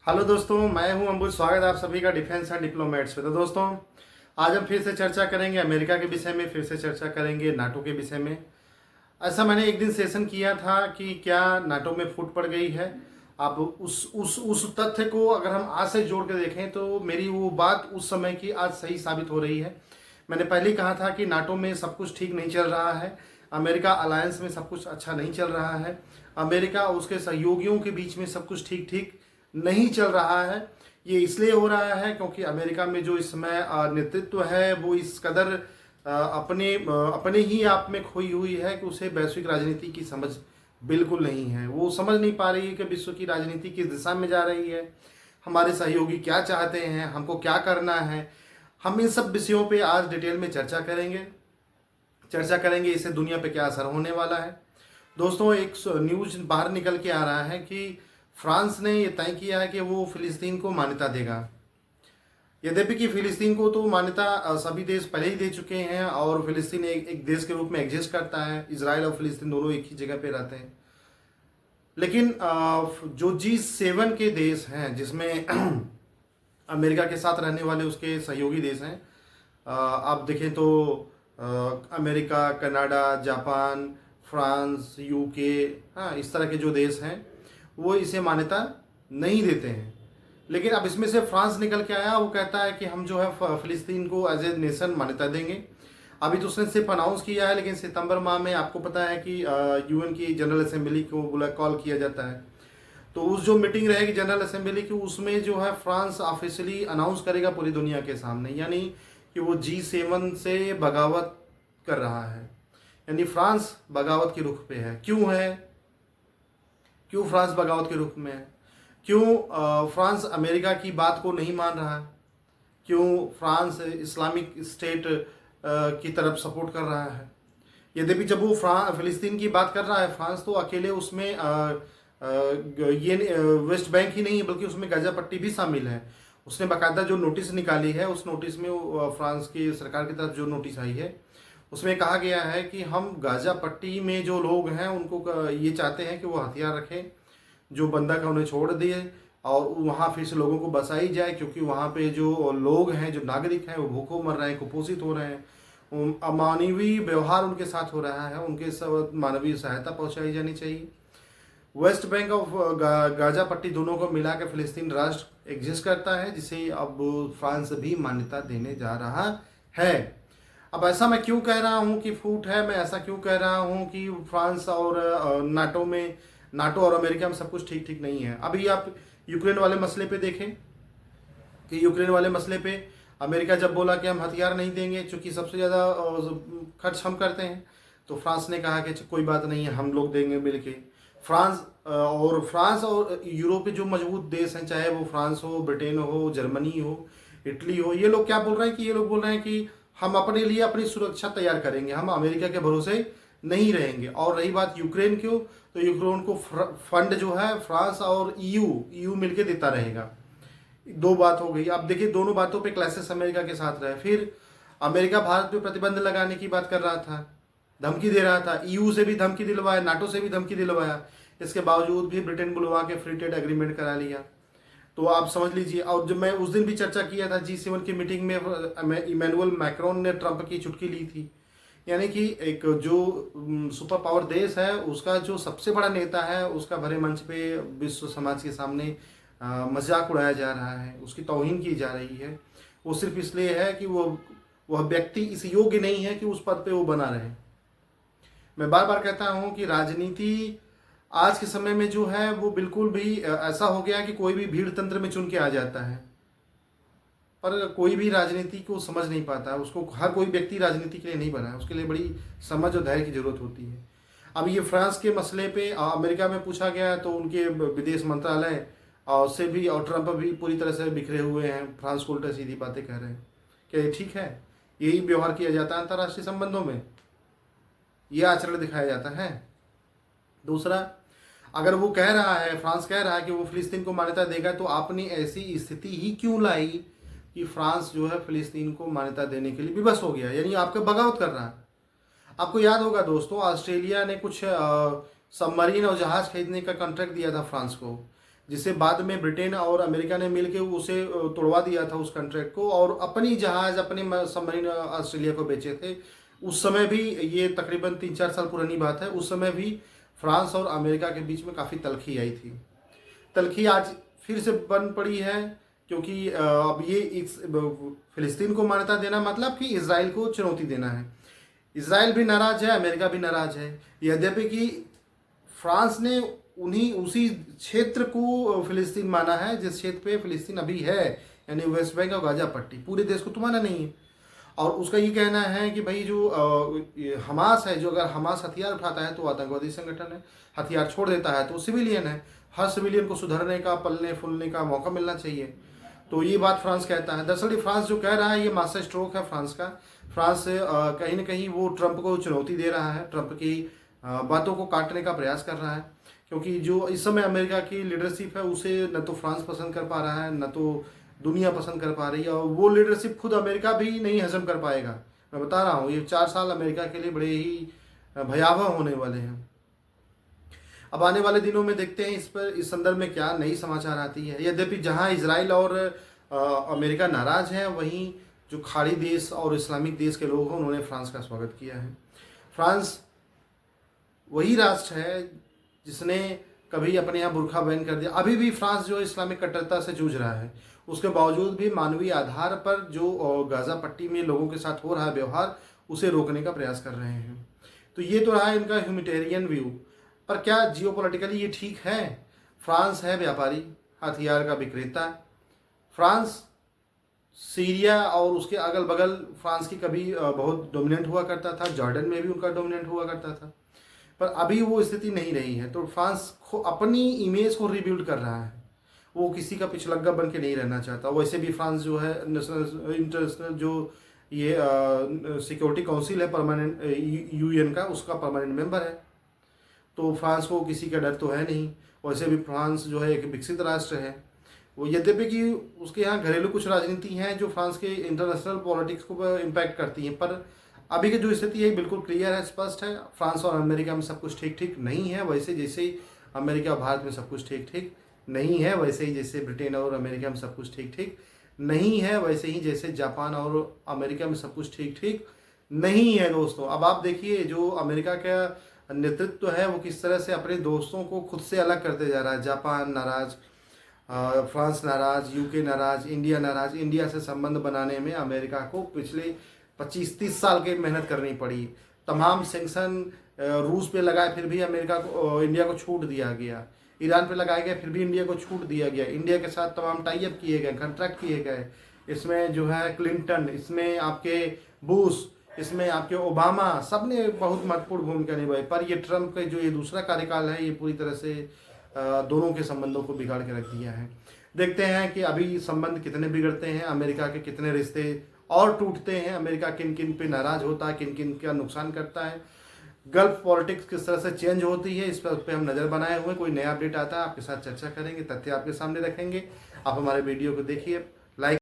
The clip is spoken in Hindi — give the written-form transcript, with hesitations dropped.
हेलो दोस्तों, मैं हूं अंबुज। स्वागत है आप सभी का डिफेंस एंड डिप्लोमेट्स पे। तो दोस्तों, आज हम फिर से चर्चा करेंगे अमेरिका के विषय में, फिर से चर्चा करेंगे नाटो के विषय में। ऐसा मैंने एक दिन सेशन किया था कि क्या नाटो में फूट पड़ गई है। अब उस तथ्य को अगर हम आज से जोड़ के देखें तो मेरी वो बात उस समय की आज सही साबित हो रही है। मैंने पहले ही कहा था कि नाटो में सब कुछ ठीक नहीं चल रहा है, अमेरिका अलायंस में सब कुछ अच्छा नहीं चल रहा है, अमेरिका और उसके सहयोगियों के बीच में सब कुछ ठीक ठीक नहीं चल रहा है। ये इसलिए हो रहा है क्योंकि अमेरिका में जो इस समय नेतृत्व है वो इस कदर अपने ही आप में खोई हुई है कि उसे वैश्विक राजनीति की समझ बिल्कुल नहीं है। वो समझ नहीं पा रही है कि विश्व की राजनीति किस दिशा में जा रही है, हमारे सहयोगी क्या चाहते हैं, हमको क्या करना है। हम इन सब विषयों पे आज डिटेल में चर्चा करेंगे इससे दुनिया पे क्या असर होने वाला है। दोस्तों, एक न्यूज बाहर निकल के आ रहा है कि फ्रांस ने ये तय किया है कि वो फिलिस्तीन को मान्यता देगा। यद्यपि कि फिलिस्तीन को तो मान्यता सभी देश पहले ही दे चुके हैं और फिलिस्तीन एक देश के रूप में एग्जिस्ट करता है। इजराइल और फिलिस्तीन दोनों एक ही जगह पे रहते हैं। लेकिन जो G7 के देश हैं जिसमें अमेरिका के साथ रहने वाले उसके सहयोगी देश हैं, आप देखें तो America, Canada, Japan, France, UK, हाँ, इस तरह के जो देश हैं वो इसे मान्यता नहीं देते हैं। लेकिन अब इसमें से फ्रांस निकल के आया, वो कहता है कि हम जो है फिलिस्तीन को एज ए नेशन मान्यता देंगे। अभी तो उसने सिर्फ अनाउंस किया है, लेकिन सितंबर माह में आपको पता है कि यूएन की जनरल असेंबली को बुला कॉल किया जाता है। तो उस जो मीटिंग रहेगी जनरल असेंबली की, उसमें जो है फ्रांस ऑफिशियली अनाउंस करेगा पूरी दुनिया के सामने, यानी कि वो G7 से बगावत कर रहा है। यानी फ्रांस बगावत के रुख पे है। क्यों फ्रांस बगावत के रुख में है? क्यों फ्रांस अमेरिका की बात को नहीं मान रहा है? क्यों फ्रांस इस्लामिक स्टेट की तरफ सपोर्ट कर रहा है? यद्यपि जब वो फिलिस्तीन की बात कर रहा है फ्रांस, तो अकेले उसमें ये वेस्ट बैंक ही नहीं है बल्कि उसमें गाजा पट्टी भी शामिल है। उसने बाकायदा जो नोटिस निकाली है, उस नोटिस में फ्रांस की सरकार की तरफ जो नोटिस आई है उसमें कहा गया है कि हम गाजा पट्टी में जो लोग हैं उनको ये चाहते हैं कि वो हथियार रखें, जो बंदा का उन्हें छोड़ दिए और वहाँ फिर से लोगों को बसाई जाए, क्योंकि वहाँ पे जो लोग हैं, जो नागरिक हैं, वो भूखों मर रहे हैं, कुपोषित हो रहे हैं, अमानवीय व्यवहार उनके साथ हो रहा है, उनके सब मानवीय सहायता पहुँचाई जानी चाहिए। वेस्ट बैंक और गाजा पट्टी दोनों को मिला के फिलिस्तीन राष्ट्र एग्जिस्ट करता है, जिसे अब फ्रांस भी मान्यता देने जा रहा है। अब ऐसा मैं क्यों कह रहा हूँ कि फूट है, मैं ऐसा क्यों कह रहा हूँ कि फ्रांस और नाटो और अमेरिका में सब कुछ ठीक ठीक नहीं है। अभी आप यूक्रेन वाले मसले पे देखें कि यूक्रेन वाले मसले पे अमेरिका जब बोला कि हम हथियार नहीं देंगे, चूंकि सबसे ज़्यादा खर्च हम करते हैं, तो फ्रांस ने कहा कि कोई बात नहीं है, हम लोग देंगे मिल के। फ्रांस और यूरोप के जो मजबूत देश हैं, चाहे वो फ्रांस हो, ब्रिटेन हो, जर्मनी हो, इटली हो, ये लोग क्या बोल रहे हैं कि ये लोग बोल रहे हैं कि हम अपने लिए अपनी सुरक्षा तैयार करेंगे, हम अमेरिका के भरोसे नहीं रहेंगे। और रही बात यूक्रेन की, तो यूक्रेन को फंड जो है फ्रांस और ईयू मिलके देता रहेगा। दो बात हो गई। अब देखिए, दोनों बातों पे क्लैशेस अमेरिका के साथ रहे। फिर अमेरिका भारत पे प्रतिबंध लगाने की बात कर रहा था, धमकी दे रहा था, ईयू से भी धमकी दिलवाया, नाटो से भी धमकी दिलवाया। इसके बावजूद भी ब्रिटेन बुलवा के फ्री ट्रेड एग्रीमेंट करा लिया। तो आप समझ लीजिए। और जब मैं उस दिन भी चर्चा किया था G7 की मीटिंग में, इमैनुअल मैक्रोन ने ट्रंप की चुटकी ली थी। यानी कि एक जो सुपर पावर देश है, उसका जो सबसे बड़ा नेता है, उसका भरे मंच पे विश्व समाज के सामने मजाक उड़ाया जा रहा है, उसकी तौहीन की जा रही है। वो सिर्फ इसलिए है कि वह व्यक्ति इस योग्य नहीं है कि उस पद पे वो बना रहे। मैं बार बार कहता हूँ कि राजनीति आज के समय में जो है वो बिल्कुल भी ऐसा हो गया कि कोई भी भीड़ तंत्र में चुन के आ जाता है, पर कोई भी राजनीति को समझ नहीं पाता है। उसको हर कोई व्यक्ति राजनीति के लिए नहीं बना है, उसके लिए बड़ी समझ और धैर्य की जरूरत होती है। अब ये फ्रांस के मसले पे अमेरिका में पूछा गया है, तो उनके विदेश मंत्रालय और से भी और ट्रंप भी पूरी तरह से बिखरे हुए हैं। फ्रांस को उल्टा सीधी बातें कह रहे हैं। क्या ये ठीक है? यही व्यवहार किया जाता है अंतर्राष्ट्रीय संबंधों में, यह आचरण दिखाया जाता है। दूसरा, अगर वो कह रहा है, फ्रांस कह रहा है कि वो फिलिस्तीन को मान्यता देगा, तो आपने ऐसी स्थिति ही क्यों लाई कि फ्रांस जो है फिलिस्तीन को मान्यता देने के लिए विवश हो गया, यानी आपका बगावत कर रहा है। आपको याद होगा दोस्तों, ऑस्ट्रेलिया ने कुछ सबमरीन और जहाज खरीदने का कॉन्ट्रैक्ट दिया था फ्रांस को, जिसे बाद में ब्रिटेन और अमेरिका ने मिलकर उसे तोड़वा दिया था उस कॉन्ट्रैक्ट को, और अपनी जहाज़ अपने सबमरीन ऑस्ट्रेलिया को बेचे थे। उस समय भी, ये तकरीबन 3-4 साल पुरानी बात है, उस समय भी फ्रांस और अमेरिका के बीच में काफ़ी तलखी आई थी। तलखी आज फिर से बन पड़ी है, क्योंकि अब ये इस फिलिस्तीन को मान्यता देना मतलब कि इजराइल को चुनौती देना है। इजराइल भी नाराज है, अमेरिका भी नाराज है। यद्यपि कि फ्रांस ने उसी क्षेत्र को फिलिस्तीन माना है जिस क्षेत्र पे फिलिस्तीन अभी है, यानी वेस्ट बैंक और गाजा पट्टी। पूरे देश को तो माना नहीं है। और उसका ये कहना है कि भाई जो हमास है, जो अगर हमास हथियार उठाता है तो आतंकवादी संगठन है, हथियार छोड़ देता है तो सिविलियन है। हर सिविलियन को सुधरने का, पलने फूलने का मौका मिलना चाहिए। तो ये बात फ्रांस कहता है। दरअसल फ्रांस जो कह रहा है, ये मास्टर स्ट्रोक है फ्रांस का। फ्रांस कहीं ना कहीं वो ट्रंप को चुनौती दे रहा है, ट्रंप की बातों को काटने का प्रयास कर रहा है, क्योंकि जो इस समय अमेरिका की लीडरशिप है उसे न तो फ्रांस पसंद कर पा रहा है, न तो दुनिया पसंद कर पा रही है, और वो लीडरशिप खुद अमेरिका भी नहीं हजम कर पाएगा। मैं बता रहा हूँ, ये 4 साल अमेरिका के लिए बड़े ही भयावह होने वाले हैं। अब आने वाले दिनों में देखते हैं इस संदर्भ में क्या नई समाचार आती है। यद्यपि जहां इजराइल और अमेरिका नाराज है, वहीं जो खाड़ी देश और इस्लामिक देश के लोग हैं उन्होंने फ्रांस का स्वागत किया है। फ्रांस वही राष्ट्र है जिसने कभी अपने यहाँ बुर्खा बैन कर दिया। अभी भी फ्रांस जो इस्लामिक कट्टरता से जूझ रहा है, उसके बावजूद भी मानवीय आधार पर जो गाजा पट्टी में लोगों के साथ हो रहा है व्यवहार, उसे रोकने का प्रयास कर रहे हैं। तो ये तो रहा इनका ह्यूमैनिटेरियन व्यू। पर क्या जियोपॉलिटिकली ये ठीक है? फ्रांस है व्यापारी, हथियार का विक्रेता। फ्रांस सीरिया और उसके अगल बगल फ्रांस की कभी बहुत डोमिनेंट हुआ करता था, जॉर्डन में भी उनका डोमिनेंट हुआ करता था, पर अभी वो स्थिति नहीं रही है। तो फ्रांस अपनी इमेज को रिबिल्ड कर रहा है, वो किसी का पिछलग्गा बन के नहीं रहना चाहता। वैसे भी फ्रांस जो है इंटरनेशनल जो ये सिक्योरिटी काउंसिल है परमानेंट यूएन का, उसका परमानेंट मेंबर है। तो फ्रांस को किसी का डर तो है नहीं। वैसे भी फ्रांस जो है एक विकसित राष्ट्र है। वो यद्यपि कि उसके यहाँ घरेलू कुछ राजनीति हैं जो फ्रांस के इंटरनेशनल पॉलिटिक्स को इम्पैक्ट करती हैं, पर अभी की जो स्थिति है बिल्कुल क्लियर है, स्पष्ट है। फ्रांस और अमेरिका में सब कुछ ठीक ठीक नहीं है, वैसे जैसे अमेरिका और भारत में सब कुछ ठीक ठीक नहीं है, वैसे ही जैसे ब्रिटेन और अमेरिका में सब कुछ ठीक ठीक नहीं है, वैसे ही जैसे जापान और अमेरिका में सब कुछ ठीक ठीक नहीं है। दोस्तों, अब आप देखिए जो अमेरिका का नेतृत्व है वो किस तरह से अपने दोस्तों को खुद से अलग करते जा रहा है। जापान नाराज, फ्रांस नाराज, यूके नाराज, इंडिया नाराज। इंडिया से संबंध बनाने में अमेरिका को पिछले 25-30 साल की मेहनत करनी पड़ी। तमाम सैंक्शन रूस पे लगाए, फिर भी अमेरिका को इंडिया को छूट दिया गया। ईरान पे लगाए गए, फिर भी इंडिया को छूट दिया गया। इंडिया के साथ तमाम टाई अप किए गए, कॉन्ट्रैक्ट किए गए। इसमें जो है क्लिंटन, इसमें आपके बुश, इसमें आपके ओबामा, सब ने बहुत महत्वपूर्ण भूमिका निभाई। पर ये ट्रंप का जो ये दूसरा कार्यकाल है, ये पूरी तरह से दोनों के संबंधों को बिगाड़ के रख दिया है। देखते हैं कि अभी संबंध कितने बिगड़ते हैं, अमेरिका के कितने रिश्ते और टूटते हैं, अमेरिका किन किन पे नाराज होता है, किन किन का नुकसान करता है, गल्फ पॉलिटिक्स किस तरह से चेंज होती है, इस पर हम नज़र बनाए हुए। कोई नया अपडेट आता है आपके साथ चर्चा करेंगे, तथ्य आपके सामने रखेंगे। आप हमारे वीडियो को देखिए।